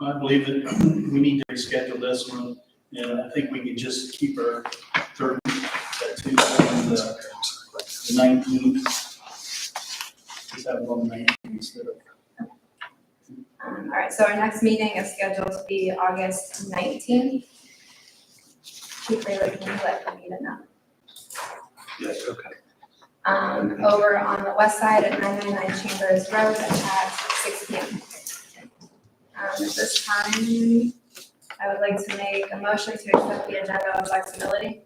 I believe that we need to reschedule this one, and I think we could just keep our third, that Tuesday on the 19th. Just have it on the 19th instead of. All right, so our next meeting is scheduled to be August 19th. Chief Ray, can you let the meeting know? Yes, okay. Over on the west side at 999 Chambers Road at 6 p.m. At this time, I would like to make a motion to accept the agenda of flexibility.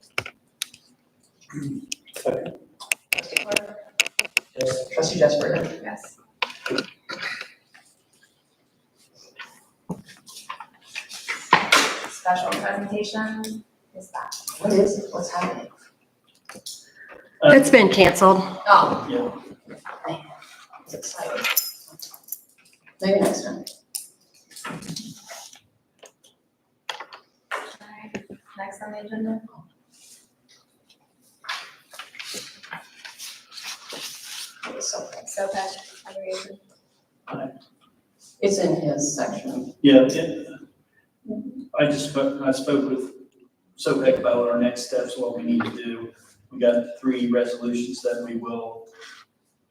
Second. Trustee Porter? Yes. Trustee Jesper? Yes. Special presentation is back. What is it? What's happening? It's been canceled. Oh, Yeah, it's exciting. Maybe next time. All right, next on the agenda. So patch, aggregation. It's in his section. yeah. I spoke with SOPEC about our next steps, what we need to do. We got 3 resolutions that we will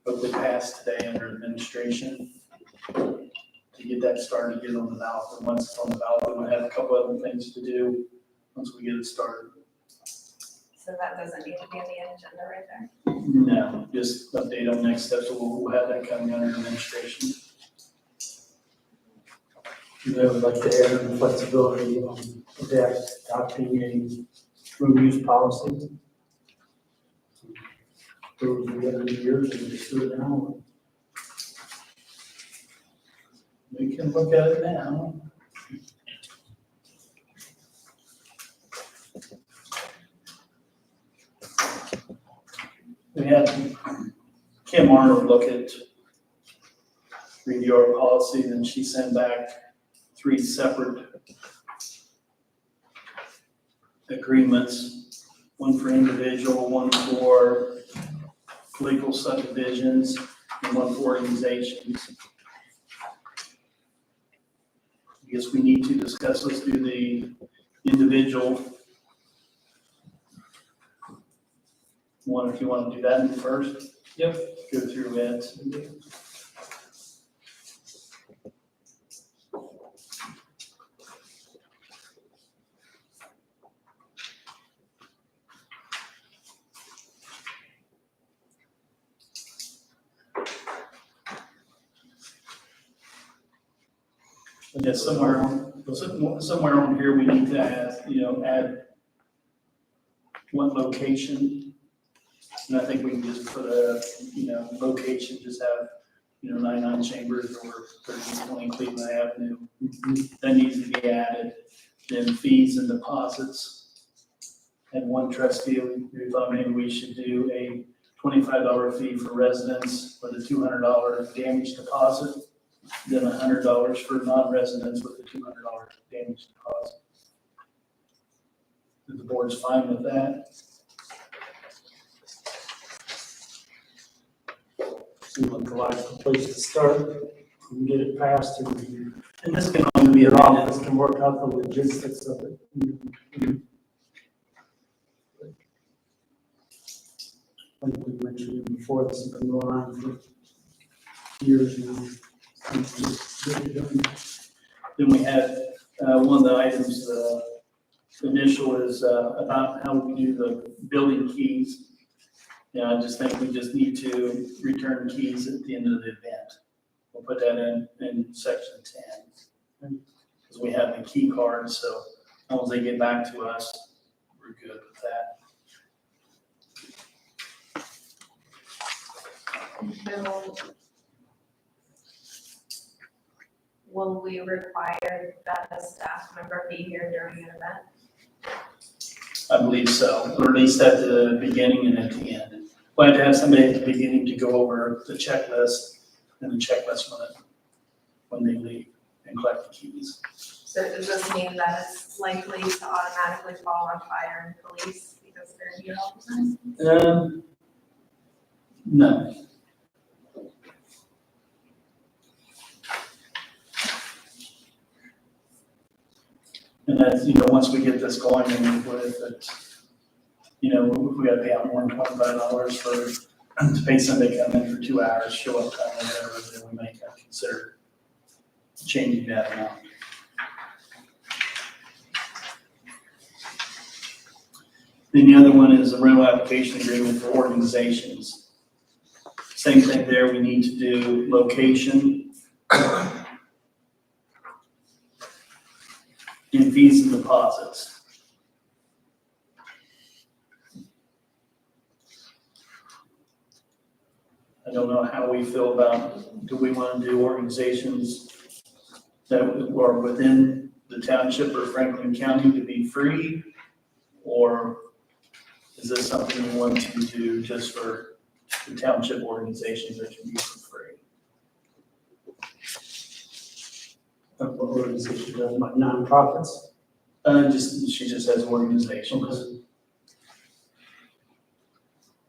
hopefully pass today under administration to get that started, get it on the ballot. And once it's on the ballot, we'll have a couple other things to do once we get it started. So that doesn't need to be on the agenda right there. No, just update on next steps. We'll have that coming under administration. I would like to add the flexibility on adopting a road use policy. Through the other years and just do it now. We can look at it now. We had Kim Arnold look at, review our policy, then she sent back 3 separate agreements, one for individual, one for legal subdivisions, and one for organizations. I guess we need to discuss, let's do the individual one, if you want to do that first. Yep. Go through it. I guess somewhere on here, we need to add one location. And I think we can just put a, location, just have, 99 Chambers or 1320 Cleveland Avenue. That needs to be added. Then fees and deposits. And one trustee, we thought maybe we should do a $25 fee for residents with a $200 damage deposit. Then $100 for non-residents with a $200 damage deposit. If the board's fine with that. Seems like a logical place to start and get it passed and And this can only be your amended. office can work out the logistics of it. Like we mentioned before, this has been going on for years now. Just get it done. Then we had, one of the items, the initial is, about how we do the building keys. Yeah, I just think we just need to return keys at the end of the event. We'll put that in section 10. Because we have the key cards, so as long as they get back to us, we're good with that. Will we require that a staff member be here during an event? I believe so, or at least at the beginning and at the end. We'll have to have somebody at the beginning to go over the checklist and the checklist when they leave and collect the keys. So does this mean that it's likely to automatically fall on fire and police because they're here all the time? No. And that's, once we get this going, and with it, if we gotta pay out more than $25 to pay somebody to come in for 2 hours, show up time, or whatever, then we may have to consider changing that amount. Then the other one is a rental application agreement for organizations. Same thing there, we need to do location and fees and deposits. I don't know how we feel about, do we want to do organizations that are within the township or Franklin County to be free? Or is this something we want to do just for the township organizations that can be for free? What organization does, like nonprofits? She just has organizations.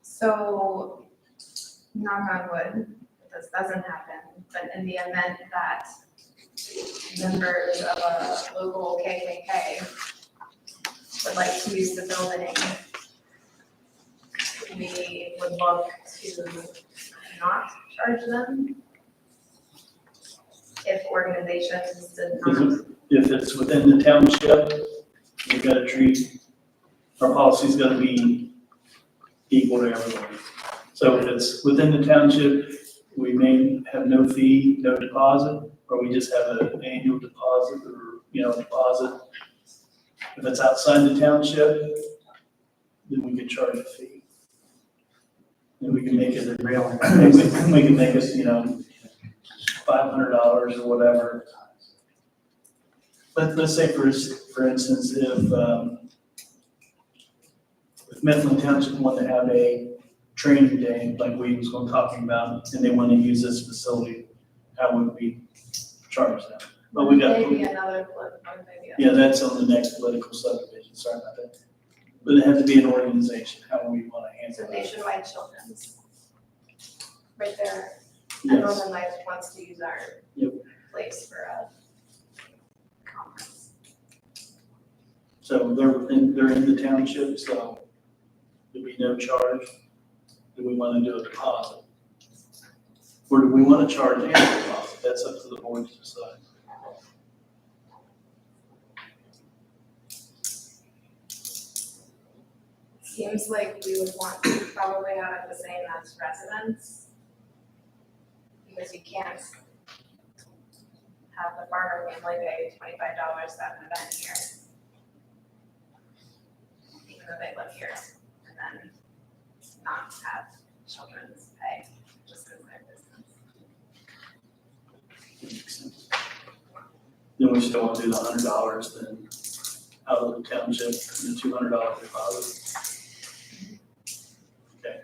So, knock on wood, this doesn't happen, but in the event that members of a local KKK would like to use the building, we would look to not charge them if organizations did not. If it's within the township, we've got to treat, our policy's got to be equal to everyone. So if it's within the township, we may have no fee, no deposit, or we just have an annual deposit or, deposit. If it's outside the township, then we can charge a fee. And we can make it, we can make it, $500 or whatever. Let's say for instance, if Mifflin Township wanted to have a training day, like we was talking about, and they want to use this facility, how would we charge them? But we got, Maybe another flip, maybe. yeah, that's on the next political subdivision, sorry about that. But it has to be an organization, how do we want to So handle that? Nationwide Children's. Right there, Yes, Northern Lights wants to use our Yep. place for a conference. so they're in the township, so there'd be no charge. Do we want to do a deposit? Or do we want to charge a deposit? That's up to the board to decide. Seems like we would want to probably have it the same as residents. Because you can't have the farmer family pay $25 to have an event here. Even though they live here, and then not have children's pay, just because they're business. Then we still want to do the $100 then out of the township, and the $200 deposit. Okay,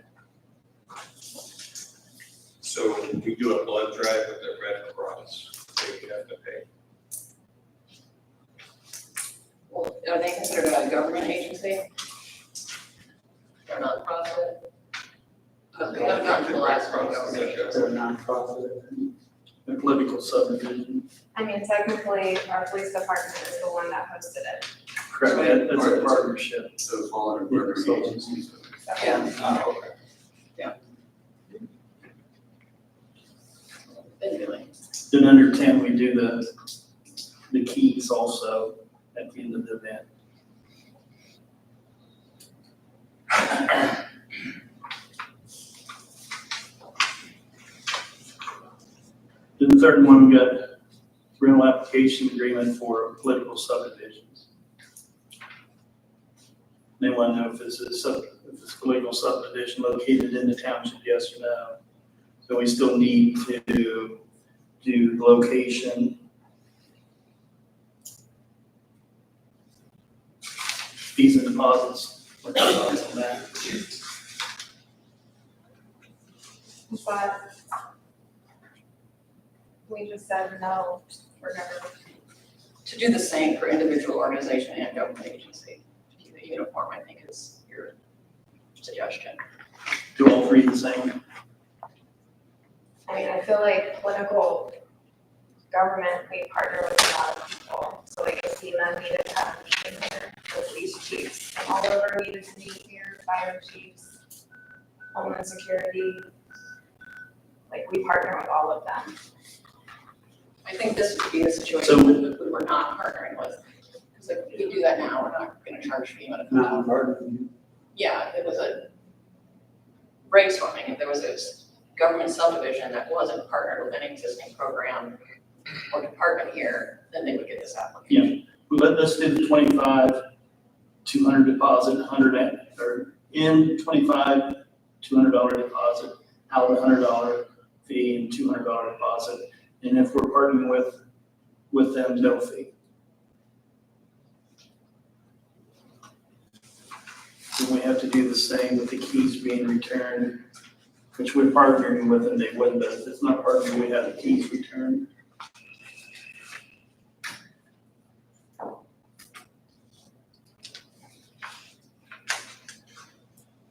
So when we do a blood drive with the Red Cross, they have to pay. Well, are they considered a government agency? Or nonprofit? Not The Red Cross is like a- They're a nonprofit. the political subdivision, I mean, technically, our police department is the one that hosted it. correct, that's a partnership. So it's all under Yeah, partner so- agencies. So, Yeah. Okay. Anyway. Then under 10, we do the keys also at the end of the event. Then the third one, we got rental application agreement for political subdivisions. They want to know if it's a political subdivision located in the township, yes or no. So we still need to do location, fees and deposits. What are your thoughts on that? but we just said no, we're never. To do the same for individual organization and government agency, to keep it uniform, I think is your suggestion. Do all three the same? I mean, I feel like political government, we partner with a lot of people. So like if FEMA needed to have a meeting here, the police chiefs from all over needed to meet here, fire chiefs, homeland security. Like, we partner with all of them. I think this would be a situation So- that we were not partnering with. Because like, if we do that now, we're not gonna charge FEMA to come out. Not burden. Yeah, if it was a brainstorming, if there was a government subdivision that wasn't partnered with any existing program or department here, then they would get this application. Let's do the 25, 200 deposit, 100, or in 25, $200 deposit, out $100 fee and $200 deposit. And if we're partnering with them, no fee. And we have to do the same with the keys being returned, which we're partnering with them, they wouldn't, but if it's not partnering, we have the keys returned.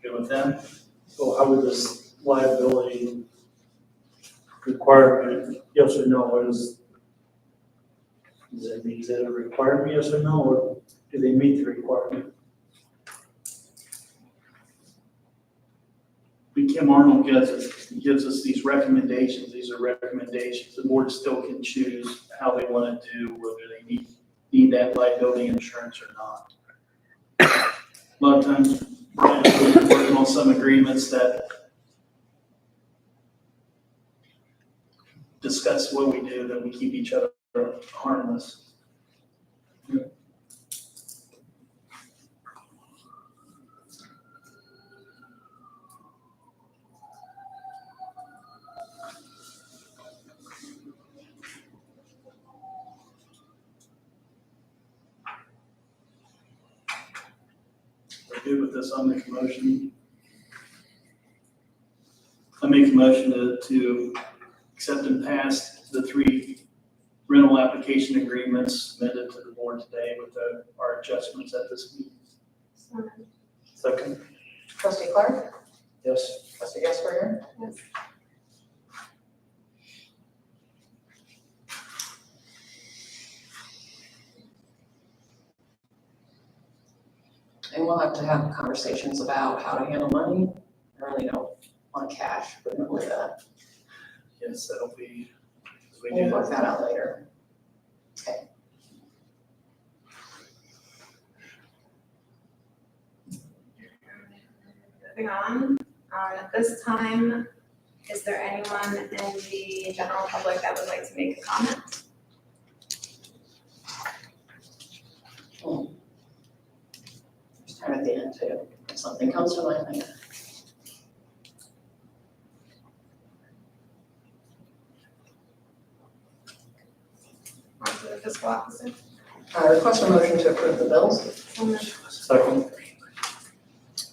Good with that? So how would this liability requirement, yes or no, does it mean, is it a requirement, yes or no, or do they meet the requirement? Kim Arnold gives us these recommendations, these are recommendations, the board still can choose how they want to do, whether they need that liability insurance or not. A lot of times, Brian, we're working on some agreements that discuss what we do, that we keep each other harmless. We're good with this, I'll make a motion. I make a motion to accept and pass the 3 rental application agreements submitted to the board today with our adjustments at this meeting. Second, Trustee Clark, yes. trustee Esper, Yes. and we'll have to have conversations about how to handle money. I really don't want cash, but with that, Yes, that'll be, as we we'll do work that. that out later. Moving on, at this time, is there anyone in the general public that would like to make a comment? There's time at the end too, if something comes to mind later. On to the fiscal officer. Request a motion to approve the bills. So moved. Second,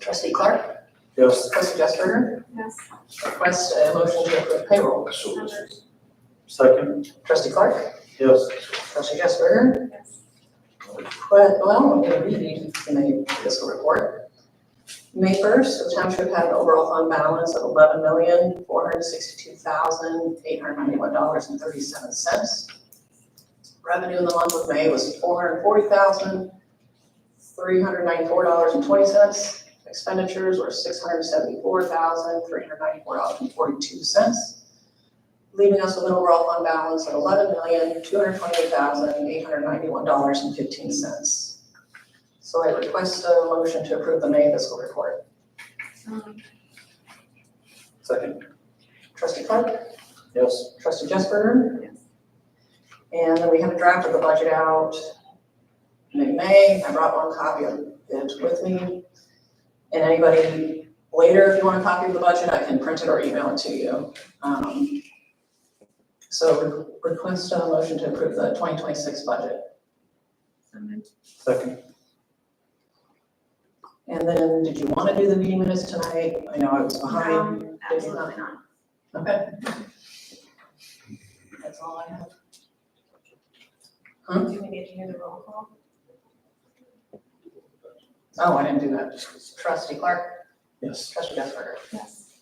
Trustee Clark, yes. trustee Esper, Yes. request a motion to approve payroll. So moved. Second, Trustee Clark, yes. trustee Esper, Yes. well, I'm going to read the fiscal report. May 1st, the township had an overall fund balance of $11,462,891.37. Revenue in the month of May was $440,394.20. Expenditures were $674,394.42, leaving us with an overall fund balance of $11,228,891.15. So I request a motion to approve the May fiscal report. So moved. Second, Trustee Clark, yes. trustee Jesper, Yes. and then we have a draft of the budget out mid-May. I brought one copy of it with me. And anybody later, if you want a copy of the budget, I can print it or email it to you. So request a motion to approve the 2026 budget. So moved. Second, And then, did you want to do the meeting minutes tonight? I know I was behind. No, absolutely not. Okay. That's all I have. Do we need to hear the roll call? Oh, I didn't do that. Trustee Clark, yes. trustee Jesper. Yes.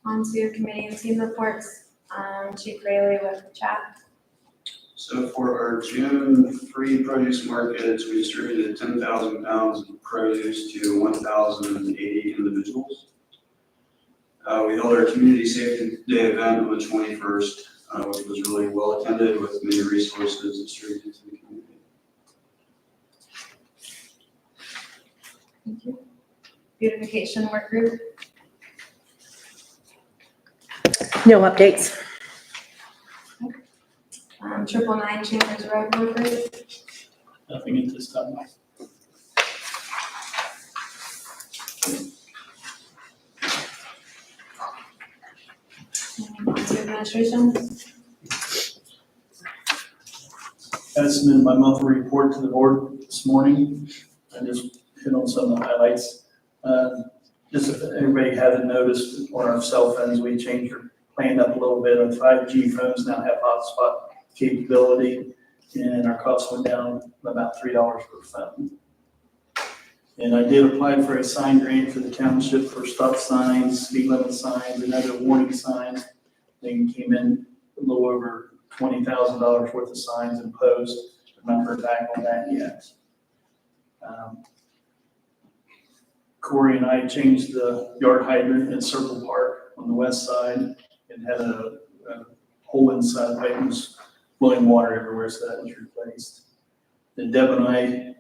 On to committee and team reports. Chief Rayleigh with chat. So for our June free produce markets, we distributed 10,000 pounds of produce to 1,080 individuals. We held our Community Safety Day event on the 21st, which was really well attended with many resources distributed to the community. Thank you. Beautification work group. No updates. 999 Chambers Road work group. Nothing at this time. On to administration. I submitted my monthly report to the board this morning. I just hit on some of the highlights. Just if everybody hasn't noticed, on our cell phones, we changed our plan up a little bit. Our 5G phones now have hotspot capability, and our cost went down about $3 per phone. And I did apply for a sign grant for the township for stop signs, speed limit signs, and other warning signs. They came in a little over $20,000 worth of signs and posts. I've not heard back on that yet. Corey and I changed the yard hydrant in Circle Park on the west side. It had a hole inside the pipe and was flowing water everywhere, so that was replaced. Then Deb and I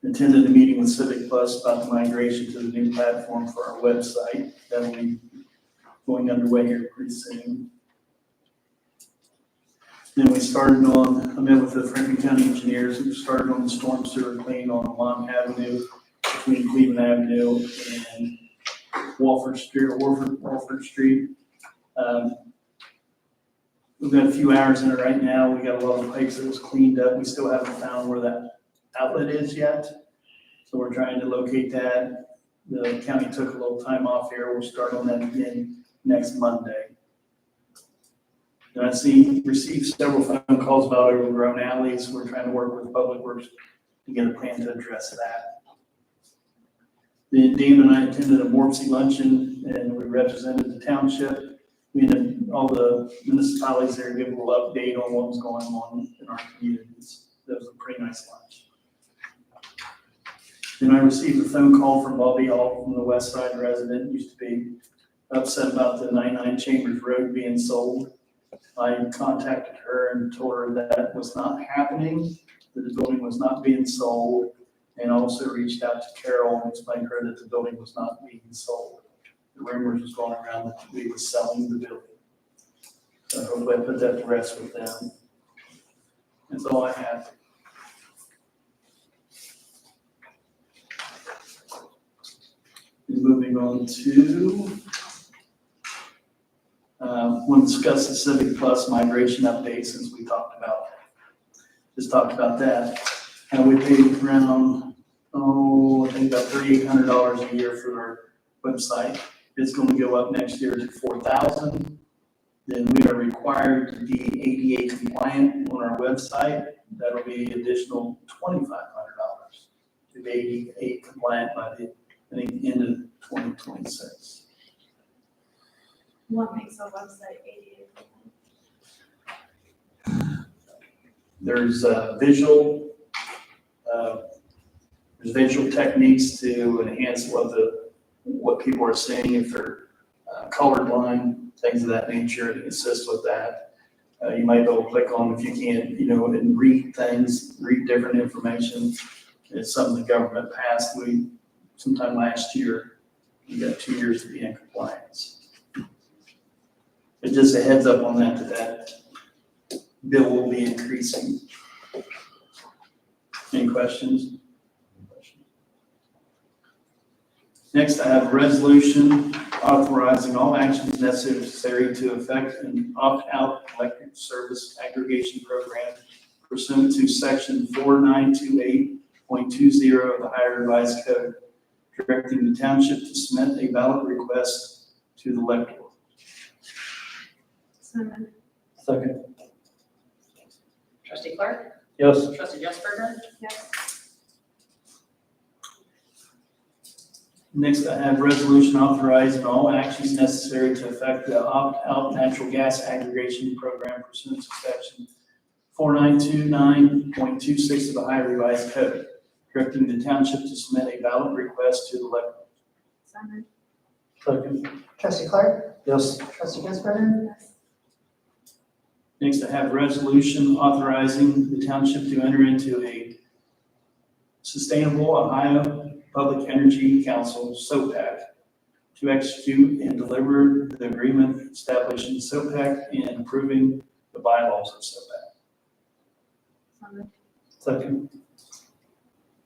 attended a meeting with Civic Plus about the migration to the new platform for our website. That will be going underway here pretty soon. Then we started on, I met with the Franklin County engineers, and we started on the storm sewer clean on Long Avenue, between Cleveland Avenue and Walford Street. We've got a few hours in it right now. We got a lot of pipes that was cleaned up. We still haven't found where that outlet is yet. So we're trying to locate that. The county took a little time off here. We'll start on that again next Monday. And I received several phone calls about overgrown alleys. We're trying to work with Public Works to get a plan to address that. Then Dan and I attended a Morpsey luncheon, and we represented the township. We had all the municipalities there give a little update on what was going on in our communities. That was a pretty nice lunch. Then I received a phone call from Bobby Hall from the West Side resident, used to be upset about the 99 Chambers Road being sold. I contacted her and told her that was not happening, that the building was not being sold, and also reached out to Carol and explained to her that the building was not being sold. The rumors was going around that we were selling the building. So hopefully I put that to rest with them. That's all I have. And moving on to, we'll discuss the Civic Plus migration update since we talked about that. We paid around, I think about $3,800 a year for our website. It's going to go up next year to $4,000. Then we are required to be ADA compliant on our website. That'll be additional $2,500 to be ADA compliant by the end of 2026. What makes a website ADA? There's visual techniques to enhance what people are seeing if they're colorblind, things of that nature, to assist with that. You might be able to click on, if you can't, and read things, read different information. It's something the government passed. Sometime last year, we got 2 years to be in compliance. But just a heads up on that bill will be increasing. Any questions? Next, I have a resolution authorizing all actions necessary to effect an opt-out electric service aggregation program pursuant to section 4928.20 of the Ohio Revised Code, directing the township to submit a ballot request to the elector. Second. Trustee Clark? Yes. Trustee Jesperger? Yes. Next, I have resolution authorizing all actions necessary to effect the opt-out natural gas aggregation program pursuant to section 4929.26 of the Ohio Revised Code, directing the township to submit a ballot request to the electorate. So moved. Second. Trustee Clark, Yes. trustee Gisberger, Yes. Next, I have resolution authorizing the township to enter into a Sustainable Ohio Public Energy Council, SOPAC, to execute and deliver the agreement establishing SOPAC and improving the bylaws of SOPAC. So moved. Second.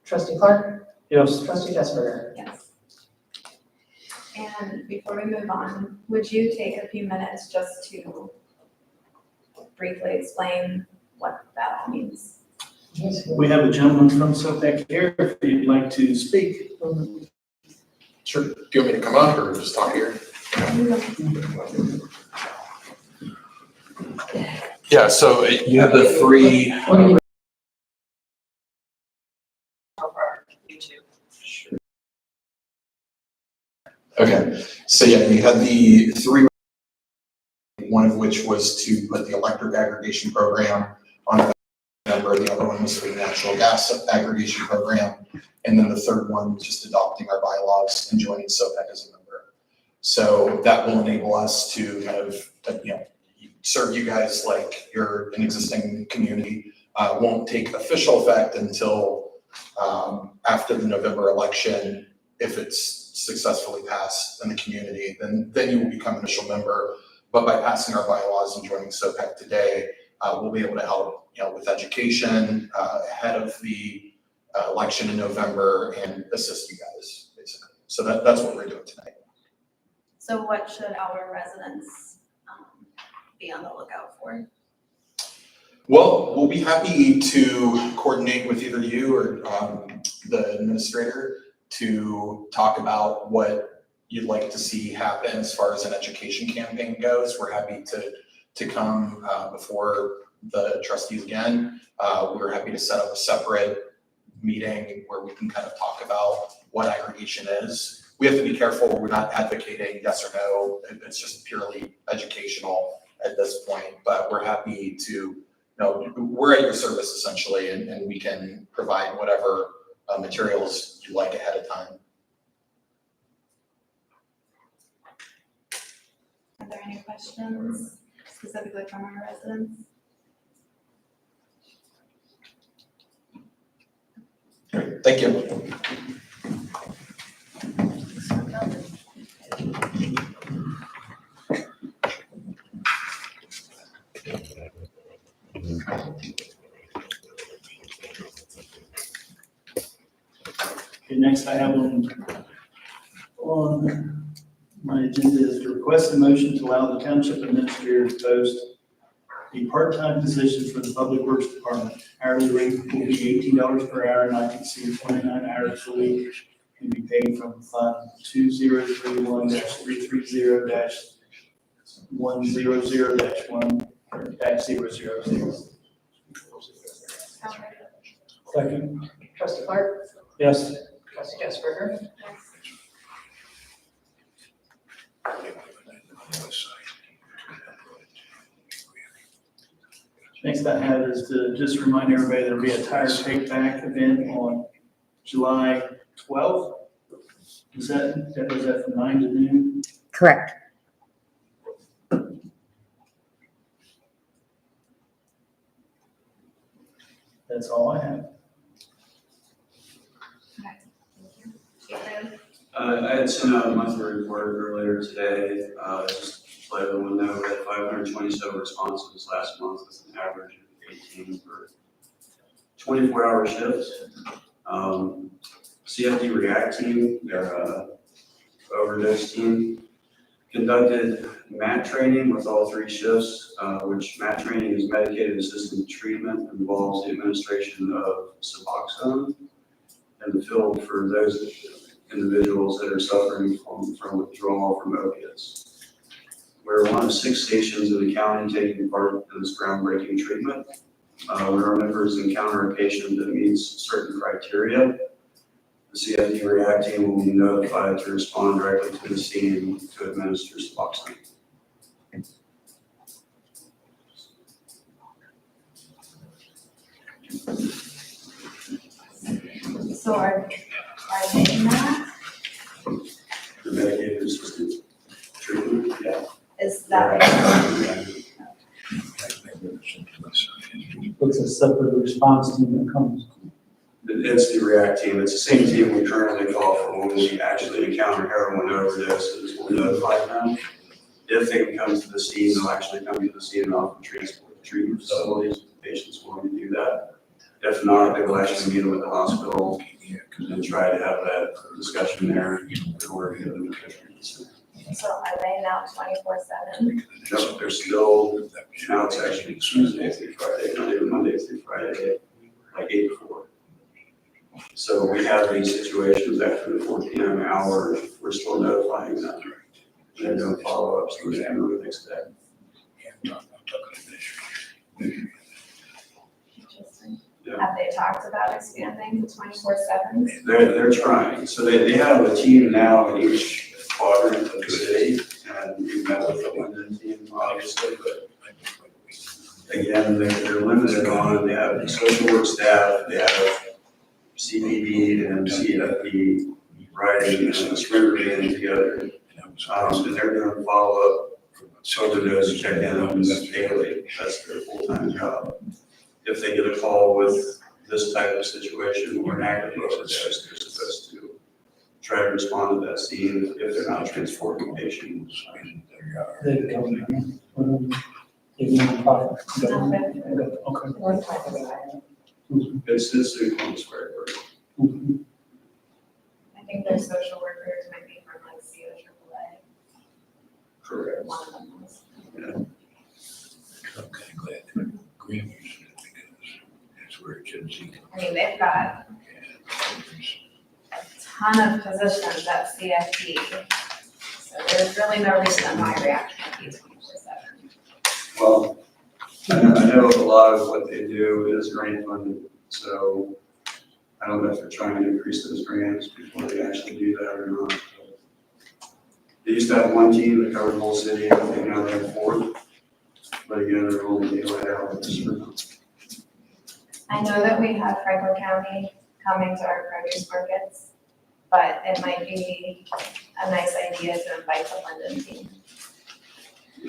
trustee Clark, Yes. trustee Gisberger. Yes. And before we move on, would you take a few minutes just to briefly explain what that all means? We have a gentleman from SOPAC here, if you'd like to speak. Sure. Do you want me to come up or just talk here? Yeah, so you have the three. Okay, so yeah, you had the three, one of which was to put the electric aggregation program on a member, the other one was for the natural gas aggregation program, and then the third one was just adopting our bylaws and joining SOPAC as a member. So that will enable us to kind of, serve you guys like you're an existing community. Won't take official effect until after the November election. If it's successfully passed in the community, then you will become an official member. But by passing our bylaws and joining SOPAC today, we'll be able to help, with education ahead of the election in November and assist you guys, basically. So that's what we're doing tonight. So what should our residents be on the lookout for? Well, we'll be happy to coordinate with either you or the administrator to talk about what you'd like to see happen as far as an education campaign goes. We're happy to come before the trustees again. We're happy to set up a separate meeting where we can kind of talk about what aggregation is. We have to be careful. We're not advocating yes or no. It's just purely educational at this point, but we're happy to, we're at your service essentially, and we can provide whatever materials you like ahead of time. Are there any questions specifically from our residents? Great, thank you. Okay, next I have on my agenda is to request a motion to allow the township administrator to post a part-time position for the Public Works Department. Hourly rate will be $18 per hour, not to exceed 29 hours a week, and be paid from Fund 2031-100-1-000. Second. Trustee Clark, Yes. trustee Gisberger. Next I have is to just remind everybody there'll be a tire take back event on July 12th. Was that from 9 to noon? Correct. That's all I have. I had sent out a monthly report earlier today, just to let everyone know we had 527 responses last month with an average of 18 for 24-hour shifts. CFD React team, their overdose team, conducted MAT training with all 3 shifts, which MAT training is medicated assisted treatment, involves the administration of Suboxone in the field for those individuals that are suffering from withdrawal from opiates. We're one of 6 stations in the county taking part in this groundbreaking treatment. When our members encounter a patient that meets certain criteria, The CFD React team will be notified to respond directly to the scene to administer Suboxone. So are they in that? The medicated assisted treatment, yeah. Is that right? Looks a separate response team that comes. It's the React team. It's the same team we currently call for when we actually encounter heroin overdoses. We'll notify them. If they come to the scene, they'll actually come to the scene and offer transport to treatment facilities. Patients willing to do that. If not, they will actually meet them at the hospital and try to have that discussion there in order to get them to treatment center. So are they now 24/7? Nope, they're still, now it's actually Tuesday through Friday, not even Monday through Friday, like 8 to 4. So we have these situations after the 4 p.m. hour, we're still notifying them. They're doing follow-ups, so they know the next day. Interesting. Yeah. Have they talked about expanding to 24/7? They're trying, so they have a team now in each quadrant of the city, and we've met with the London team, obviously, but again, they're limited on, they have social work staff, they have CPD and CFP writing and the sprinter being together. And they're doing follow-up, overdose check-ins daily, that's their full-time job. If they get a call with this type of situation or an active overdose, they're supposed to try to respond to that scene if they're not transporting patients. They come. It's non-profit. Okay. What type of environment? It's in Columbus Square. I think their social workers might be from like COAAA, Correct. one of them was. Yeah. I'm kind of glad that Graham used it because that's where it should see. I mean, they've got a ton of positions at CFD. So there's really no reason why React can't be 24/7. Well, I know a lot of what they do is grant funded, so I don't know if they're trying to increase those grants before they actually do that or not. They used to have one team that covered the whole city, I think now they have 4. But again, they're only daylight hours. I know that we have Franklin County coming to our produce markets, but it might be a nice idea to invite the London team.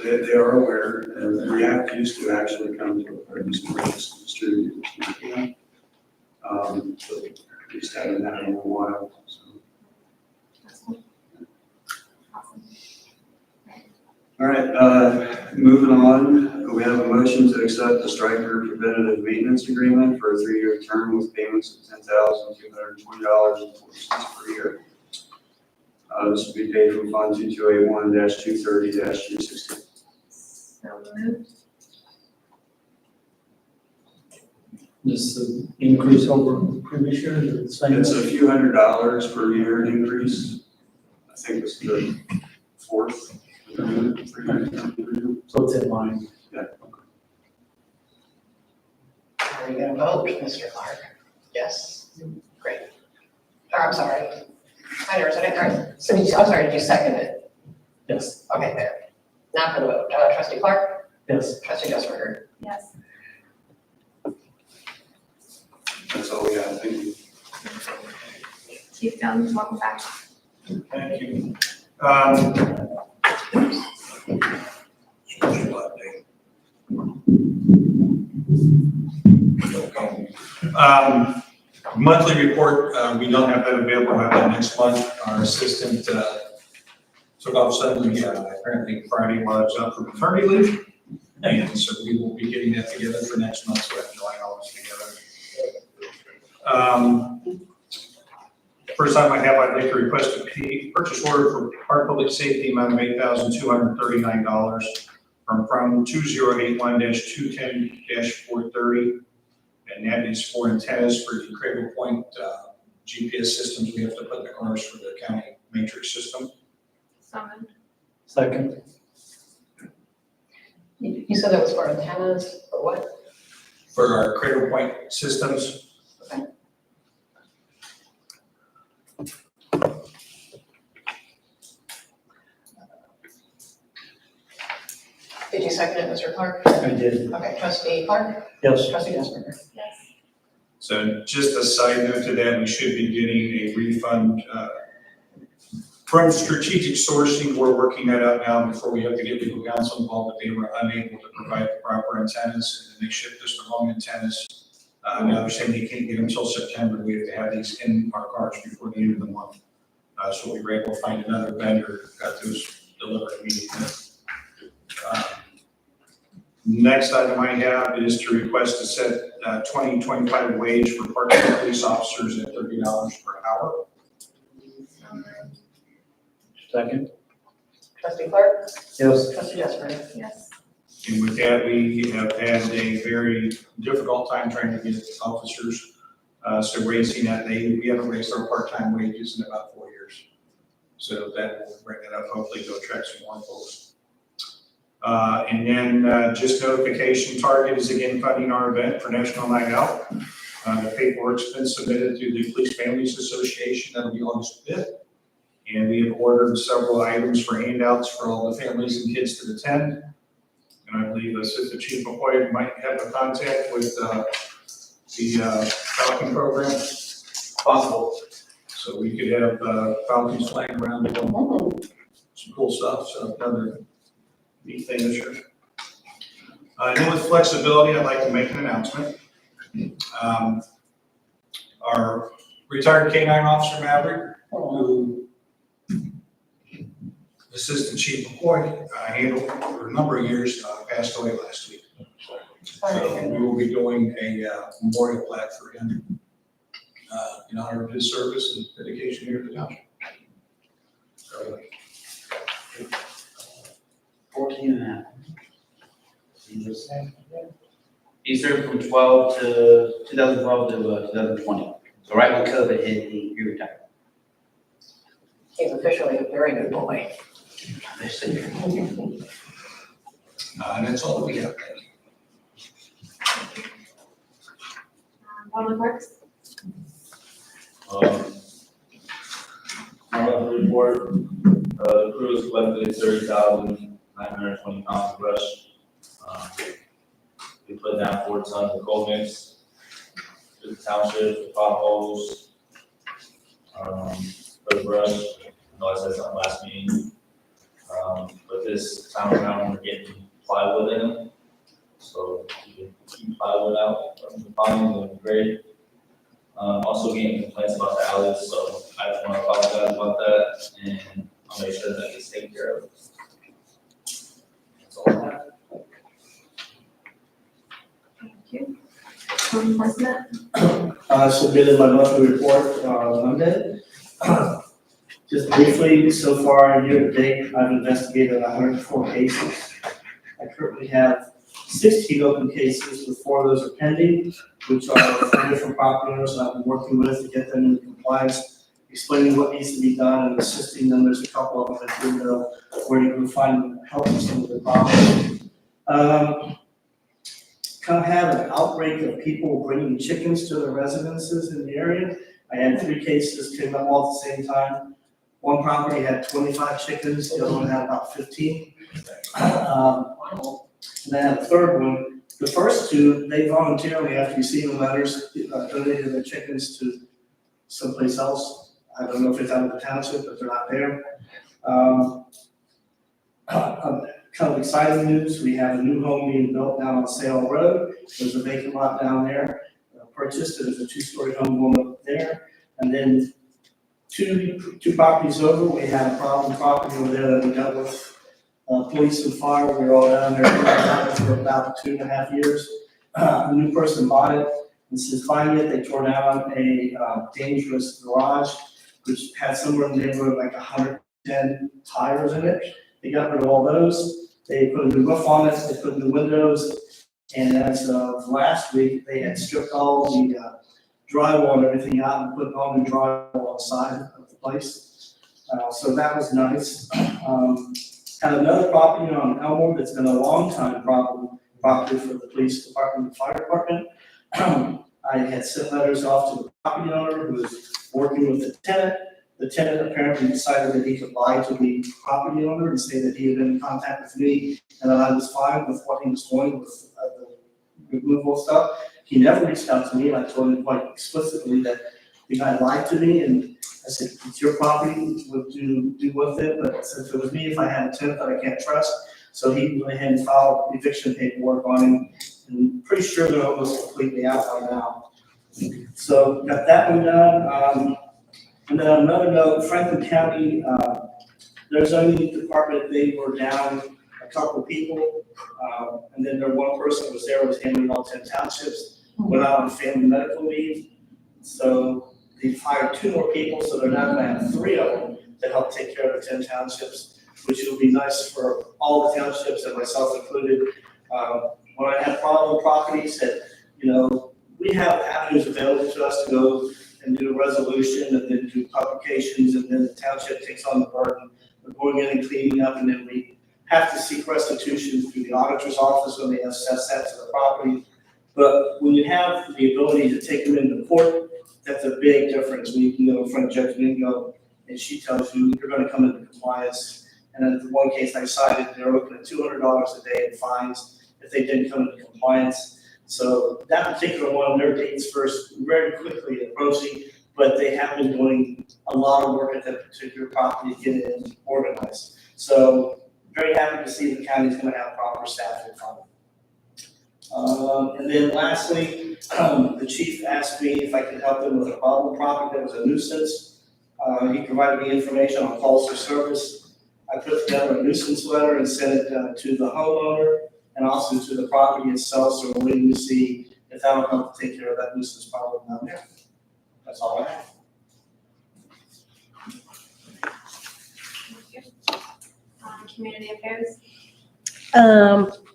They are aware, and React used to actually come to a produce markets distributor. But we just haven't had it in a while, so. That's cool. Awesome. All right, moving on, we have a motion to accept the Stryker preventative maintenance agreement for a 3-year term with payments of $10,220.40 per year. This will be paid from Fund 2281-230-260. So moved. This increase over previous year, is it the same? It's a few $100s per year increase. I think it's the 4th. So it's in line. Are you gonna vote, Mr. Clark? Yes? Great. Oh, I'm sorry. I never said it, all right. So I'm sorry, did you second it? Yes, Okay, there. Not gonna vote. Trustee Clark? yes. Trustee Dusberger? Yes. That's all we got, thank you. Chief Jones, welcome back. Thank you. Special update. Monthly report, we don't have that available, we'll have that next month. Our assistant took off suddenly, apparently Friday while I was out for maternity leave. And so we will be getting that together for next month, so I have July all this together. First item I have, I'd like to request a purchase order for Park Public Safety amount of $8,239 from 2081-210-430. And that is for antennas for the Cradle Point GPS systems we have to put in the cars for the county matrix system. So moved. Second, You said that was for antennas, or what? For our Cradle Point systems. Okay. Did you second it, Mr. Clark? I did. Okay, trustee Clark, Yes. trustee Desberger. Yes. So just a side note to that, we should be getting a refund from strategic sourcing. We're working that out now before we have to get legal counsel involved, but they were unable to provide the proper antennas, and they shipped us the wrong antennas. Now they're saying they can't get them until September. We have to have these in our cars before the end of the month. So we were able to find another vendor, got those delivered immediately. Next item I have is to request to set 2025 wage for part-time police officers at $30 per hour. Second. Trustee Clark, Yes. trustee Desberger. Yes. And with that, we have had a very difficult time trying to get officers. So raising that, we haven't raised our part-time wages in about 4 years. So that will bring it up, hopefully go attract some more folks. And then just notification, Target is again funding our event for National Night Out. The paperwork's been submitted to the Police Families Association. That'll be August 5th. And we have ordered several items for handouts for all the families and kids to attend. And I believe Assistant Chief McCoy might have a contact with the Falcon program. Possible. So we could have Falcons flying around the dome. Some cool stuff, so another neat thing this year. And then with flexibility, I'd like to make an announcement. Our retired K-9 officer Maverick, who Assistant Chief McCoy handled for a number of years, passed away last week. So we will be doing a memorial plaque for him in honor of his service and dedication here to the township. 14 and a half. He served from 2012 to 2020. So right when COVID hit, he retired. He's officially a very good boy. And that's all that we have. Public Works? Monthly report, the crew has collected 30,920 pounds of brush. We put down 4 tons of coal mix to the township, for potholes, for the brush. I know I said something last meeting. But this time around, we're getting plywood in them. So you can keep plywood out from the pines and great. Also getting complaints about the alleys, so I just want to apologize about that, and I'll make sure that gets taken care of. That's all I have. Thank you. Code enforcement? I submitted my monthly report on Monday. Just briefly, so far, year to date, I've investigated 104 cases. I currently have 16 open cases, with 4 of those are pending, which are 4 different property owners that I've been working with to get them into compliance, explaining what needs to be done and assisting them. There's a couple of them that didn't know where to go find help with some of the problems. Kind of had an outbreak of people bringing chickens to their residences in the area. I had 3 cases came up all at the same time. One property had 25 chickens, the other one had about 15. And then I had a third one. The first 2, they voluntarily, after receiving letters, donated their chickens to someplace else. I don't know if it's out of the township, but they're not there. Kind of exciting news, we have a new home being built down on Sale Road. There's a vacant lot down there, purchased. There's a 2-story home going up there. And then two properties over, we had a problem property over there that we dealt with. Police and fire, we were all down there for about 2.5 years. A new person bought it, and since buying it, they tore down a dangerous garage, which had somewhere in the neighborhood of like 110 tires in it. They got rid of all those. They put a new roof on it, they put new windows, and as of last week, they had stripped all the drywall and everything out and put all new drywall on the side of the place. So that was nice. Had another property on Elmore that's been a long time property for the police department and fire department. I had sent letters off to the property owner who was working with the tenant. The tenant apparently decided that he could lie to the property owner and say that he had been in contact with me and that I was fine with what he was doing with the removal stuff. He never reached out to me, and I told him quite explicitly that the guy lied to me, and I said, it's your property, what you do with it, but since it was me, if I had a tenant that I can't trust, so he went ahead and filed eviction paperwork on him, and pretty sure they're almost completely out by now. So got that one done, and then on another note, Franklin County, their zoning department, they were down a couple of people, and then their one person was there, was handling all 10 townships, went out on family medical leave. So they hired 2 more people, so they're now gonna have 3 of them to help take care of the 10 townships, which will be nice for all the townships and myself included. When I have problem properties that, you know, we have avenues available to us to go and do a resolution and then do publications, and then the township takes on the burden of going in and cleaning up, and then we have to seek restitution through the auditor's office when they assess that to the property. But when you have the ability to take them into court, that's a big difference. When you can go in front of Judge Mingo and she tells you you're gonna come into compliance. And then the one case I cited, they're looking at $200 a day in fines if they didn't come into compliance. So that particular one, their dates first very quickly approaching, but they have been doing a lot of work at that particular property to get it organized. So very happy to see the county's gonna have proper staff in front of it. And then lastly, the chief asked me if I could help him with a problem property that was a nuisance. He provided me information on calls for service. I put together a nuisance letter and sent it to the homeowner and also to the property itself, so we're waiting to see if that will help take care of that nuisance problem down there. That's all I have. Community affairs.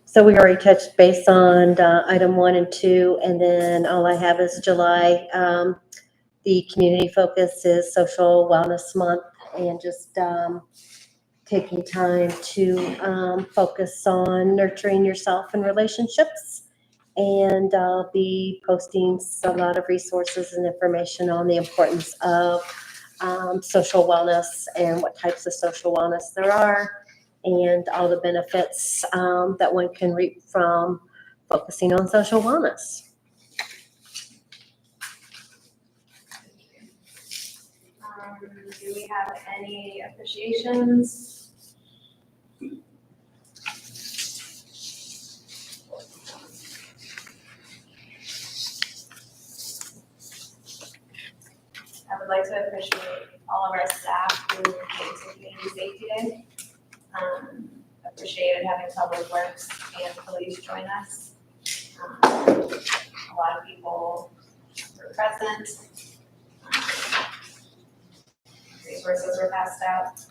So we already touched base on item 1 and 2, and then all I have is July. The community focus is Social Wellness Month, and just taking time to focus on nurturing yourself and relationships. And I'll be posting a lot of resources and information on the importance of social wellness and what types of social wellness there are, and all the benefits that one can reap from focusing on social wellness. Do we have any appreciations? I would like to appreciate all of our staff who came to Community Safety Day. Appreciated having Public Works and police join us. A lot of people were present. Resources were passed out.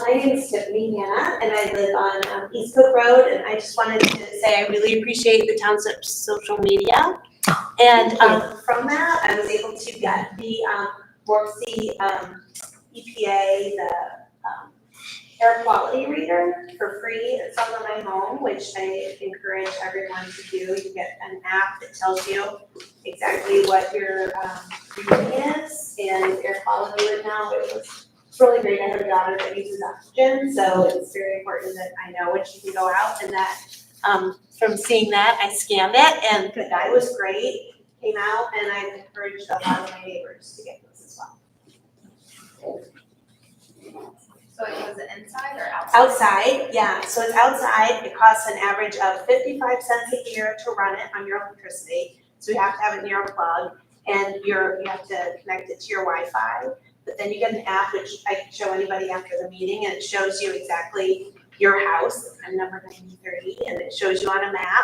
My name is Tiffany Hanna, and I live on East Cook Road, and I just wanted to say I really appreciate the township's social media. And from that, I was able to get the Morpsey EPA, the air quality reader for free. It's on my home, which I encourage everyone to do. You get an app that tells you exactly what your reading is and air quality right now. It's really great. I have a daughter that uses oxygen, so it's very important that I know when she can go out, and that from seeing that, I scanned it, and the guy was great, came out, and I've encouraged a lot of my neighbors to get this as well. So it was inside or outside? Outside, yeah, so it's outside. It costs an average of 55 cents a year to run it on your electricity, so you have to have it near a plug, and you have to connect it to your Wi-Fi. But then you get an app, which I can show anybody after the meeting, and it shows you exactly your house, I'm number 93, and it shows you on a map,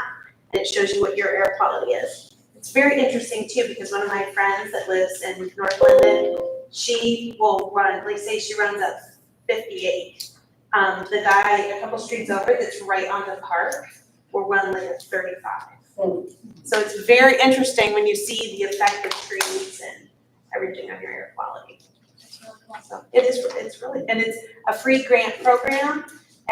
and it shows you what your air quality is. It's very interesting too, because one of my friends that lives in North Linden, she will run, like say she runs up 58. The guy a couple streets over that's right on the park will run like a 35. So it's very interesting when you see the effect of trees and everything on your air quality. So it's really, and it's a free grant program,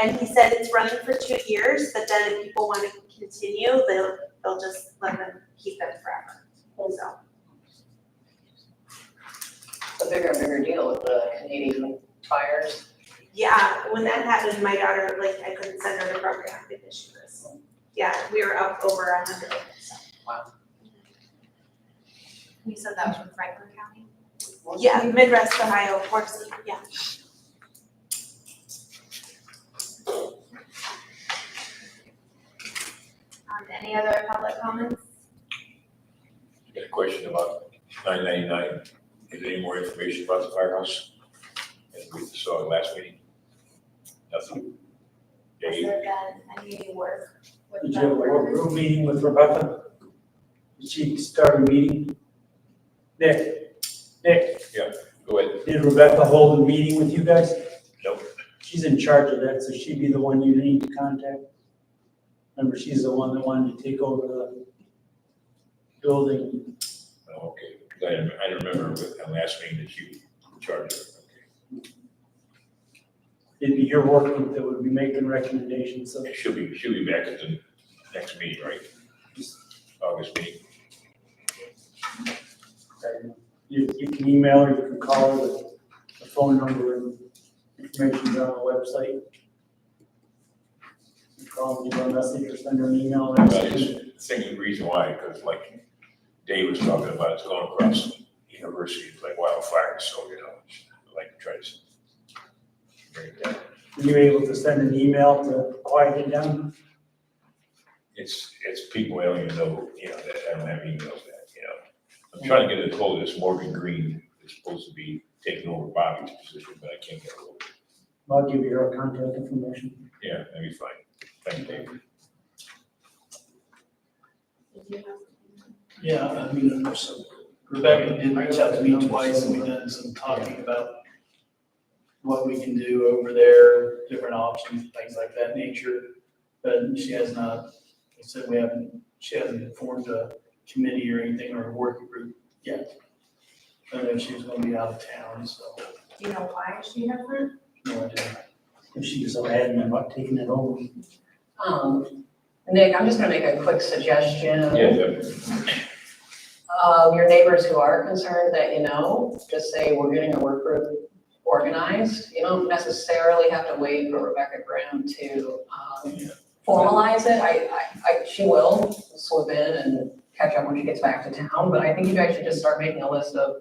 And he said it's running for 2 years, but then if people want to continue, they'll just let them keep them forever. So, It's a bigger and bigger deal with the Canadian fires. yeah, when that happened, my daughter, like, I couldn't send her to program because she was, yeah, we were up over 100. So. You said that was from Franklin County? Yeah, Midwest Ohio, Forks, yeah. Any other public comments? I got a question about 999. Is there any more information about the firehouse? As we saw last meeting? Nothing. Has Dave? there been any work with Did the you have a ordinance? work meeting with Rebecca? Did she start a meeting? Nick, Go ahead. did Rebecca hold a meeting with you guys? Nope. She's in charge of that, so she'd be the one you need to contact. Remember, she's the one that wanted to take over the building. Oh, okay. 'Cause I remember with the last meeting that you were in charge of. Okay. It'd be your work group that would be making recommendations, so. And she'll be back at the next meeting, right? August meeting. You can email her, you can call her, the phone number and information's on the website. You call, leave her a message or send her an email. I just think the reason why, because like Dave was talking about, it's going across the university, it's like wildfire, so, I'd like to try to bring it down. Were you able to send an email to quiet it down? It's people I don't even know, that I don't have emails that, I'm trying to get a hold of this Morgan Green, that's supposed to be taking over Bobby's position, but I can't get a hold of it. I'll give you her contact information. Yeah, that'd be fine. Thank you, Dave. Did you have? Yeah, I mean, Rebecca did reach out to me twice, and we've done some talking about what we can do over there, different options, things like that nature. But she has not, I said she hasn't formed a committee or anything or a working group yet. I don't know if she was gonna be out of town, so, Do you know why she hasn't? no idea. If she was so adamant about taking it over. Nick, I'm just gonna make a quick suggestion. Yeah, Your neighbors who are concerned that just say we're getting a work group organized. You don't necessarily have to wait for Rebecca Graham to formalize it. She will swoop in and catch up when she gets back to town, but I think you guys should just start making a list of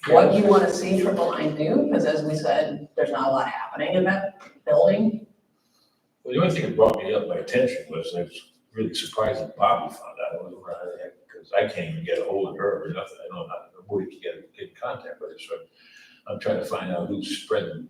what you want to see Triple Line do, because as we said, there's not a lot happening in that building. Well, the only thing that brought me up my attention was I was really surprised that Bobby found out. I wasn't because I can't even get a hold of her or nothing. I don't know how we can get in contact with her. So I'm trying to find out who's spreading,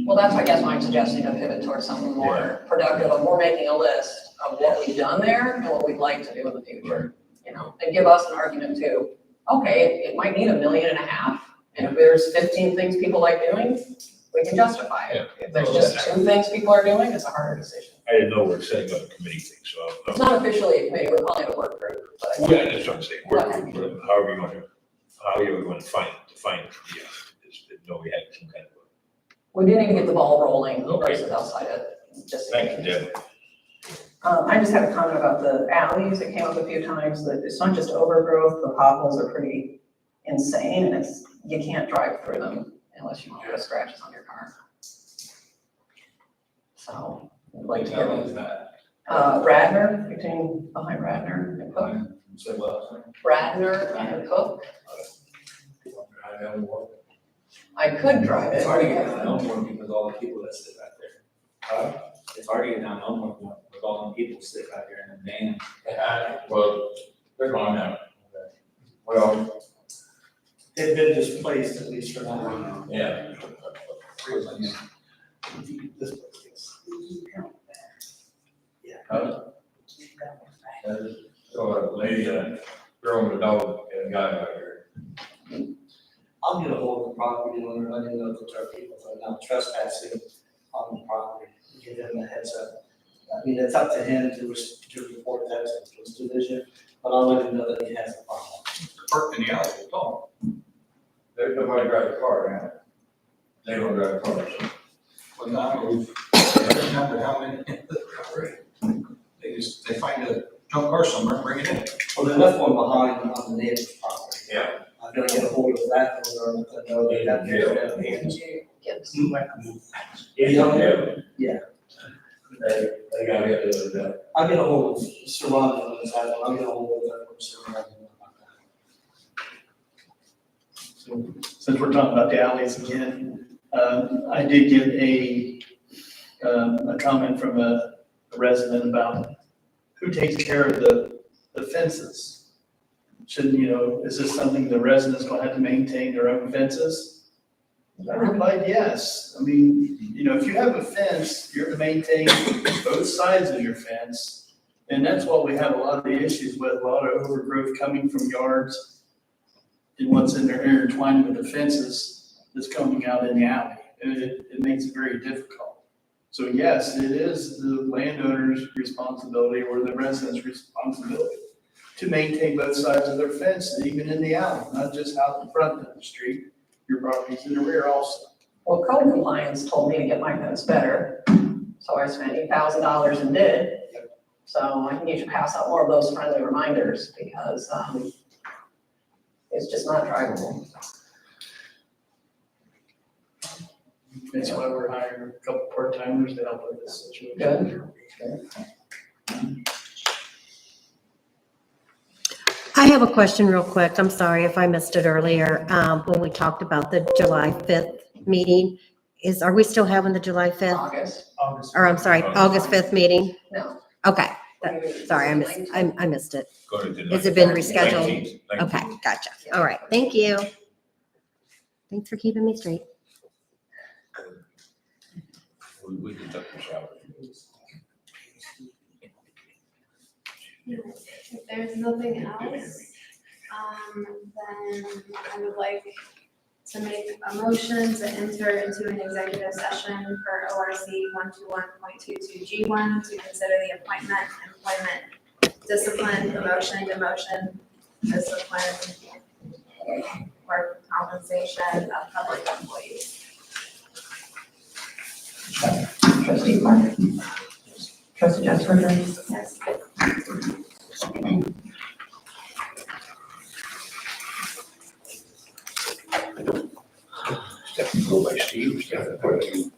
Well, that's, I guess, why I'm suggesting a pivot towards something more productive, and we're making a list of what we've done there and what we'd like to do in the future. And give us an argument too. Okay, it might need $1.5 million, and if there's 15 things people like doing, we can justify it. If there's just 2 things people are doing, it's a harder decision. I didn't know we're setting up a committee thing, so. It's not officially a committee, we're calling it a work group, but. Yeah, that's what I'm saying. However you want to define it, no, we had some kind of. We didn't even get the ball rolling Okay. versus outside it, just. Thank you, Deb. I just had a comment about the alleys. It came up a few times that it's not just overgrowth, the potholes are pretty insane, and you can't drive through them unless you want to get scratches on your car. So, I'd like to get Radnor, behind Radnor and Cook. Say what? Radnor and Cook. I don't know. I could drive it. It's hard to get down Elmore because all the people that sit back there. It's hard to get down Elmore with all the people that sit back there in the van. Well, they're gone now. Well, They've been displaced at least for now. yeah. This place gets. So a lady, girl and a dog, and a guy out here. I'll get a hold of the property owner, let him know that there are people that are now trespassing on the property, give him a heads up. I mean, it's up to him to report that to the police division, but I'll let him know that he has a problem. Parked in the alley, dog. There's nobody drive a car now. They don't drive cars. Well, now, doesn't matter how many. They find a junk car somewhere and bring it in. Well, they left one behind on the neighbor's property. Yeah. I'm gonna get a hold of that, or I know they have their hands. Yeah. They got it, I'll get a hold of Serrano on this, I'll get a hold of that from Serrano. So, since we're talking about the alleys again, I did get a comment from a resident about who takes care of the fences. Shouldn't, is this something the residents will have to maintain their own fences? I replied, yes. I mean, if you have a fence, you're to maintain both sides of your fence. And that's what we have a lot of the issues with, a lot of overgrowth coming from yards. And what's in there intertwined with the fences that's coming out in the alley. It makes it very difficult. So yes, it is the landowner's responsibility or the resident's responsibility to maintain both sides of their fence, even in the alley, not just out in front of the street. Your property's in the rear also. Well, code compliance told me to get my fence better, so I spent $8,000 and did. So I think you should pass out more of those friendly reminders because, it's just not drivable. That's why we're hiring a couple part-timers to help with this situation. Good. I have a question real quick. I'm sorry if I missed it earlier, when we talked about the July 5th meeting. Are we still having the July 5th? August. Or I'm sorry, August 5th meeting? No. Okay, sorry, I missed it. Go to the. Has it been rescheduled? 19th. Okay, gotcha. All right, thank you. Thanks for keeping me straight. We can take a shower. If there's nothing else, then I would like to make a motion to enter into an executive session for ORC 121.22G1 to consider the appointment, employment, discipline, promotion, demotion, discipline, or compensation of public employees. Trustee Clark. Trustee Jennifer. Yes. Go by Steve, Steve.